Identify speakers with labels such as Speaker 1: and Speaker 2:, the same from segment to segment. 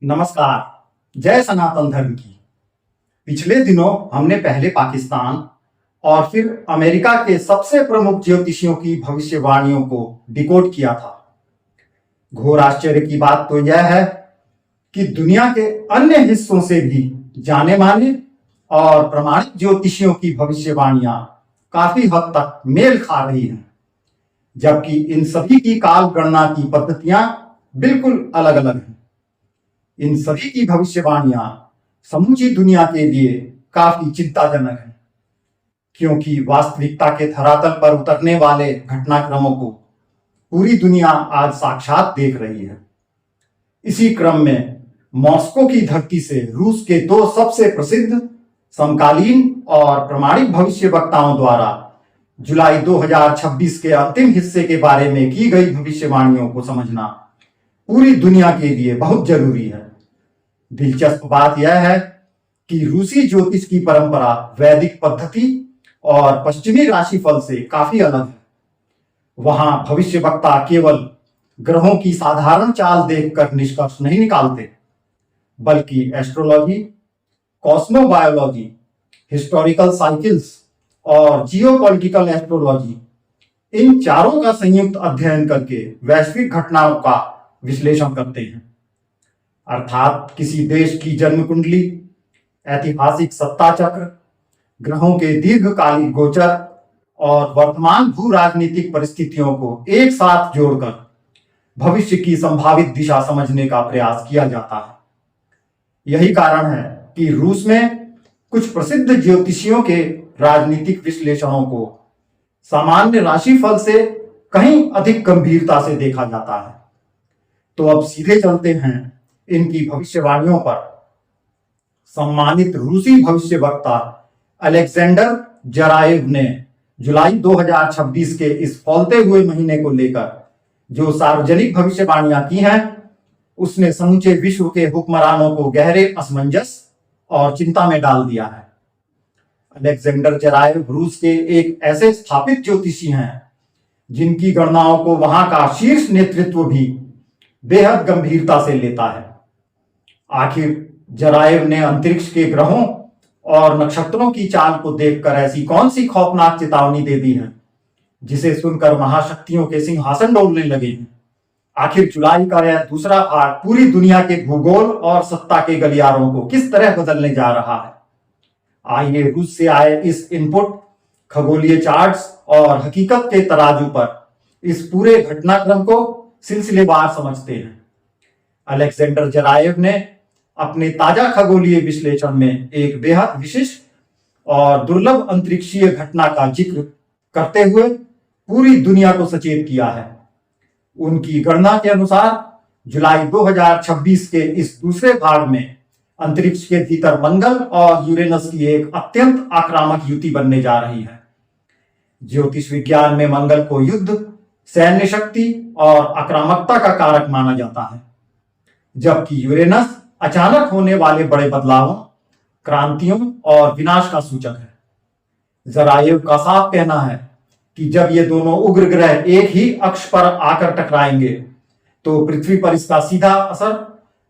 Speaker 1: नमस्कार। जय सनातन धर्म की। पिछले दिनों हमने पहले पाकिस्तान और फिर अमेरिका के सबसे प्रमुख ज्योतिषियों की भविष्यवाणियों को डिकोड किया था। घोर आश्चर्य की बात तो यह है कि दुनिया के अन्य हिस्सों से भी जाने माने और प्रमाणित ज्योतिषियों की भविष्यवाणियां काफी हद तक मेल खा रही हैं, जबकि इन सभी की काल गणना की पद्धतियां बिल्कुल अलग अलग हैं। इन सभी की भविष्यवाणियां समूची दुनिया के लिए काफी चिंताजनक हैं, क्योंकि वास्तविकता के धरातल पर उतरने वाले घटनाक्रमों को पूरी दुनिया आज साक्षात देख रही है। इसी क्रम में मॉस्को की धरती से रूस के दो सबसे प्रसिद्ध समकालीन और प्रमाणिक भविष्यवक्ताओं द्वारा जुलाई 2026 के अंतिम हिस्से के बारे में की गई भविष्यवाणियों को समझना पूरी दुनिया के लिए बहुत जरूरी है। दिलचस्प बात यह है कि रूसी ज्योतिष की परंपरा वैदिक पद्धति और पश्चिमी राशिफल से काफी अलग है। वहां भविष्यवक्ता केवल ग्रहों की साधारण चाल देखकर निष्कर्ष नहीं निकालते, बल्कि एस्ट्रोलॉजी, कॉस्मोबायोलॉजी, हिस्टोरिकल साइकिल्स और जियोपॉलिटिकल एस्ट्रोलॉजी, इन चारों का संयुक्त अध्ययन करके वैश्विक घटनाओं का विश्लेषण करते हैं। अर्थात किसी देश की जन्म कुंडली, ऐतिहासिक सत्ता चक्र, ग्रहों के दीर्घकालिक गोचर और वर्तमान भू राजनीतिक परिस्थितियों को एक साथ जोड़कर भविष्य की संभावित दिशा समझने का प्रयास किया जाता है। यही कारण है कि रूस में कुछ प्रसिद्ध ज्योतिषियों के राजनीतिक विश्लेषणों को सामान्य राशिफल से कहीं अधिक गंभीरता से देखा जाता है। तो अब सीधे चलते हैं इनकी भविष्यवाणियों पर। सम्मानित रूसी भविष्यवक्ता अलेक्जेंडर जराएव ने जुलाई 2026 के इस फौलते हुए महीने को लेकर जो सार्वजनिक भविष्यवाणियां की हैं, उसने समूचे विश्व के हुक्मरानों को गहरे असमंजस और चिंता में डाल दिया है। अलेक्जेंडर जराएव रूस के एक ऐसे स्थापित ज्योतिषी हैं जिनकी गणनाओं को वहां का शीर्ष नेतृत्व भी बेहद गंभीरता से लेता है। आखिर जराएव ने अंतरिक्ष के ग्रहों और नक्षत्रों की चाल को देखकर ऐसी कौन सी खौफनाक चेतावनी दे दी है, जिसे सुनकर महाशक्तियों के सिंहासन डोलने लगे हैं। आखिर जुलाई का यह दूसरा भाग पूरी दुनिया के भूगोल और सत्ता के गलियारों को किस तरह बदलने जा रहा है। आइए रूस से आए इस इनपुट, खगोलीय चार्ट्स और हकीकत के तराजू पर इस पूरे घटनाक्रम को सिलसिलेवार समझते हैं। अलेक्जेंडर जराएव ने अपने ताजा खगोलीय विश्लेषण में एक बेहद विशिष्ट और दुर्लभ अंतरिक्षीय घटना का जिक्र करते हुए पूरी दुनिया को सचेत किया है। उनकी गणना के अनुसार जुलाई 2026 के इस दूसरे भाग में अंतरिक्ष के भीतर मंगल और यूरेनस की एक अत्यंत आक्रामक युति बनने जा रही है। ज्योतिष विज्ञान में मंगल को युद्ध, सैन्य शक्ति और आक्रामकता का कारक माना जाता है, जबकि यूरेनस अचानक होने वाले बड़े बदलावों, क्रांतियों और विनाश का सूचक है। जराएव का साफ कहना है कि जब ये दोनों उग्र ग्रह एक ही अक्ष पर आकर टकराएंगे तो पृथ्वी पर इसका सीधा असर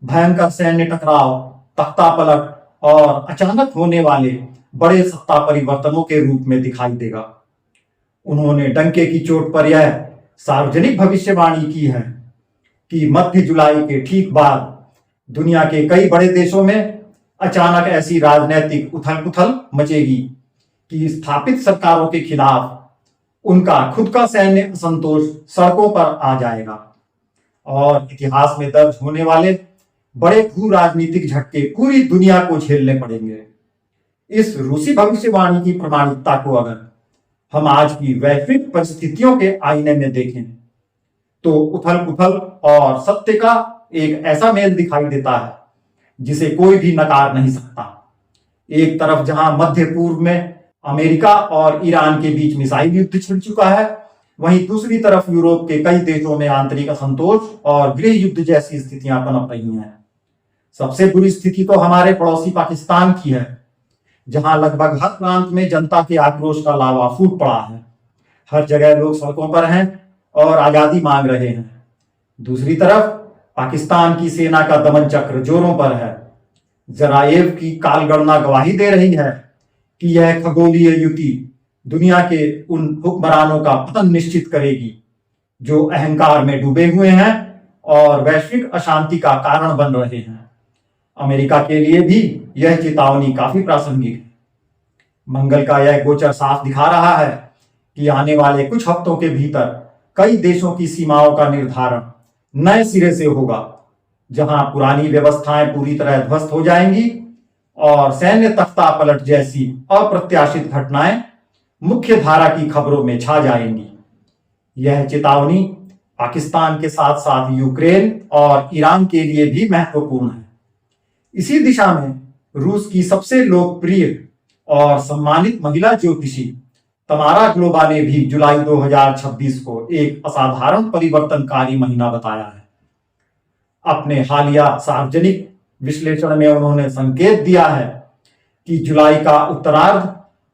Speaker 1: भयंकर सैन्य टकराव, तख्ता पलट और अचानक होने वाले बड़े सत्ता परिवर्तनों के रूप में दिखाई देगा। उन्होंने डंके की चोट पर यह सार्वजनिक भविष्यवाणी की है कि मध्य जुलाई के ठीक बाद दुनिया के कई बड़े देशों में अचानक ऐसी राजनीतिक उथल पुथल मचेगी कि स्थापित सरकारों के खिलाफ उनका खुद का सैन्य असंतोष सड़कों पर आ जाएगा और इतिहास में दर्ज होने वाले बड़े भू राजनीतिक झटके पूरी दुनिया को झेलने पड़ेंगे। इस रूसी भविष्यवाणी की प्रमाणिकता को अगर हम आज की वैश्विक परिस्थितियों के आईने में देखें तो उथल पुथल और सत्य का एक ऐसा मेल दिखाई देता है जिसे कोई भी नकार नहीं सकता। एक तरफ जहां मध्य पूर्व में अमेरिका और ईरान के बीच मिसाइल युद्ध छिड़ चुका है, वहीं दूसरी तरफ यूरोप के कई देशों में आंतरिक असंतोष और गृह युद्ध जैसी स्थितियां पनप रही हैं। सबसे बुरी स्थिति तो हमारे पड़ोसी पाकिस्तान की है, जहां लगभग हर प्रांत में जनता के आक्रोश का लावा फूट पड़ा है। हर जगह लोग सड़कों पर हैं और आजादी मांग रहे हैं। दूसरी तरफ पाकिस्तान की सेना का दमन चक्र जोरों पर है। जराएव की कालगणना गवाही दे रही है कि यह खगोलीय युति दुनिया के उन हुक्मरानों का पतन निश्चित करेगी जो अहंकार में डूबे हुए हैं और वैश्विक अशांति का कारण बन रहे हैं। अमेरिका के लिए भी यह चेतावनी काफी प्रासंगिक है। मंगल का यह गोचर साफ दिखा रहा है कि आने वाले कुछ हफ्तों के भीतर कई देशों की सीमाओं का निर्धारण नए सिरे से होगा, जहां पुरानी व्यवस्थाएं पूरी तरह ध्वस्त हो जाएंगी और सैन्य तख्ता पलट जैसी अप्रत्याशित घटनाएं मुख्य धारा की खबरों में छा जाएंगी। यह चेतावनी पाकिस्तान के साथ साथ यूक्रेन और ईरान के लिए भी महत्वपूर्ण है। इसी दिशा में रूस की सबसे लोकप्रिय और सम्मानित महिला ज्योतिषी तमारा ग्लोबा ने भी जुलाई 2026 को एक असाधारण परिवर्तनकारी महीना बताया है। अपने हालिया सार्वजनिक विश्लेषण में उन्होंने संकेत दिया है कि जुलाई का उत्तरार्ध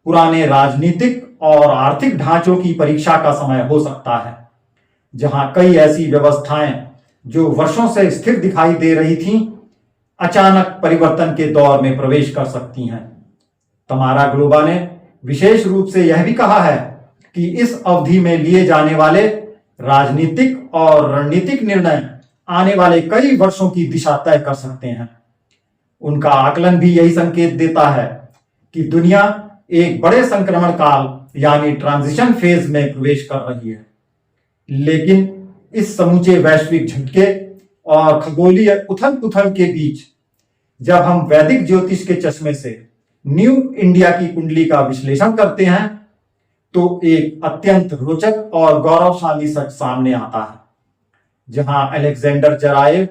Speaker 1: पुराने राजनीतिक और आर्थिक ढांचों की परीक्षा का समय हो सकता है, जहां कई ऐसी व्यवस्थाएं जो वर्षों से स्थिर दिखाई दे रही थीं, अचानक परिवर्तन के दौर में प्रवेश कर सकती हैं। तमारा ग्लोबा ने विशेष रूप से यह भी कहा है कि इस अवधि में लिए जाने वाले राजनीतिक और रणनीतिक निर्णय आने वाले कई वर्षों की दिशा तय कर सकते हैं। उनका आकलन भी यही संकेत देता है कि दुनिया एक बड़े संक्रमण काल यानी ट्रांजिशन फेज में प्रवेश कर रही है। लेकिन इस समूचे वैश्विक झटके और खगोलीय उथल पुथल के बीच जब हम वैदिक ज्योतिष के चश्मे से न्यू इंडिया की कुंडली का विश्लेषण करते हैं तो एक अत्यंत रोचक और गौरवशाली सच सामने आता है, जहां अलेक्जेंडर जराएव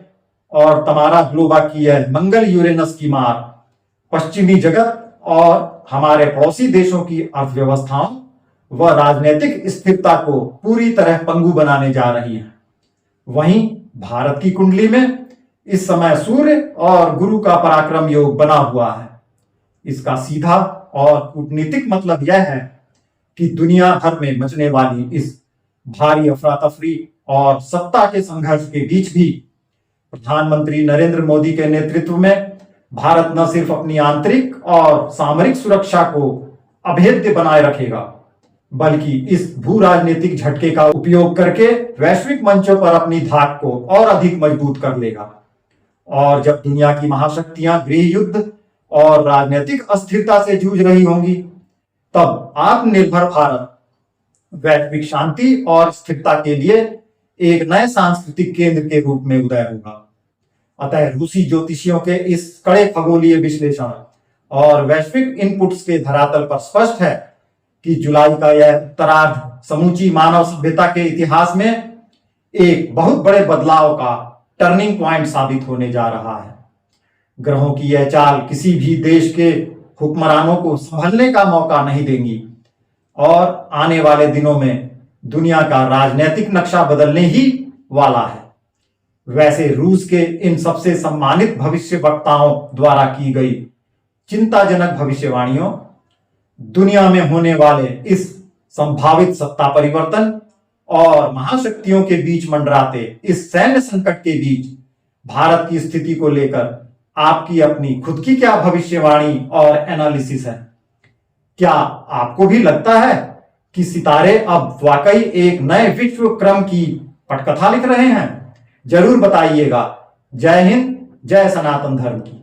Speaker 1: और तमारा ग्लोबा की यह मंगल यूरेनस की मार पश्चिमी जगत और हमारे पड़ोसी देशों की अर्थव्यवस्थाओं व राजनीतिक स्थिरता को पूरी तरह पंगु बनाने जा रही है। वहीं भारत की कुंडली में इस समय सूर्य और गुरु का पराक्रम योग बना हुआ है। इसका सीधा और कूटनीतिक मतलब यह है कि दुनिया भर में मचने वाली इस भारी अफरा तफरी और सत्ता के संघर्ष के बीच भी प्रधानमंत्री नरेंद्र मोदी के नेतृत्व में भारत न सिर्फ अपनी आंतरिक और सामरिक सुरक्षा को अभेद्य बनाए रखेगा, बल्कि इस भू राजनीतिक झटके का उपयोग करके वैश्विक मंचों पर अपनी धाक को और अधिक मजबूत कर लेगा। और जब दुनिया की महाशक्तियां गृह युद्ध और राजनीतिक अस्थिरता से जूझ रही होंगी, तब आत्मनिर्भर भारत वैश्विक शांति और स्थिरता के लिए एक नए सांस्कृतिक केंद्र के रूप में उदय होगा। अतः रूसी ज्योतिषियों के इस कड़े खगोलीय विश्लेषण और वैश्विक इनपुट्स के धरातल पर स्पष्ट है कि जुलाई का यह उत्तरार्ध समूची मानव सभ्यता के इतिहास में एक बहुत बड़े बदलाव का टर्निंग पॉइंट साबित होने जा रहा है। ग्रहों की यह चाल किसी भी देश के हुक्मरानों को संभलने का मौका नहीं देंगी और आने वाले दिनों में दुनिया का राजनीतिक नक्शा बदलने ही वाला है। वैसे रूस के इन सबसे सम्मानित भविष्य वक्ताओं द्वारा की गई चिंताजनक भविष्यवाणियों दुनिया में होने वाले इस संभावित सत्ता परिवर्तन और महाशक्तियों के बीच मंडराते इस सैन्य संकट के बीच भारत की स्थिति को लेकर आपकी अपनी खुद की क्या भविष्यवाणी और एनालिसिस है? क्या आपको भी लगता है कि सितारे अब वाकई एक नए विश्व क्रम की पटकथा लिख रहे हैं? जरूर बताइएगा। जय हिंद, जय सनातन धर्म की।